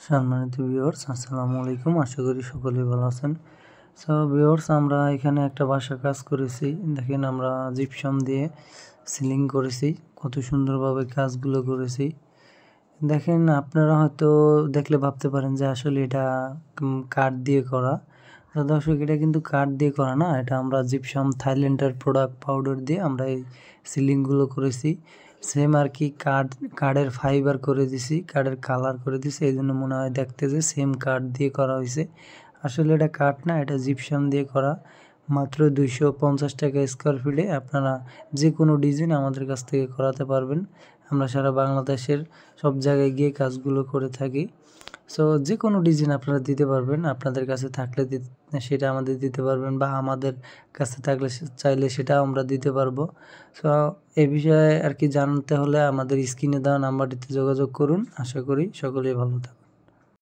সম্মানিত ভিউয়ার্স, আসসালামু আলাইকুম। আশা করি সকলেই ভালো আছেন। সো ভিউয়ার্স, আমরা এখানে একটা বাসা কাজ করেছি। দেখেন, আমরা জিপসাম দিয়ে সিলিং করেছি, কত সুন্দরভাবে কাজগুলো করেছি। দেখেন, আপনারা হয়তো দেখলে ভাবতে পারেন যে আসলে এটা কাঠ দিয়ে করা। তো দর্শক, এটা কিন্তু কাঠ দিয়ে করা না, এটা আমরা জিপসাম থাইল্যান্ডের প্রোডাক্ট পাউডার দিয়ে আমরা এই সিলিংগুলো করেছি। সেম আর কি, কাঠের ফাইবার করে দিছি, কাঠের কালার করে দিছি, এই জন্য মনে হয় দেখতে যে সেম কাঠ দিয়ে করা হয়েছে। আসলে এটা কাঠ না, এটা জিপসাম দিয়ে করা। মাত্র 250 টাকা স্কোয়ার ফিটে আপনারা যে কোনো ডিজাইন আমাদের কাছ থেকে করাতে পারবেন। আমরা সারা বাংলাদেশের সব জায়গায় গিয়ে কাজগুলো করে থাকি। সো যে কোনো ডিজাইন আপনারা দিতে পারবেন, আপনাদের কাছে থাকলে সেটা আমাদের দিতে পারবেন, বা আমাদের কাছে থাকলে চাইলে সেটাও আমরা দিতে পারবো। সো এই বিষয়ে আর কি জানতে হলে আমাদের স্ক্রিনে দেওয়া নাম্বারটিতে যোগাযোগ করুন। আশা করি সকলেই ভালো থাকবে।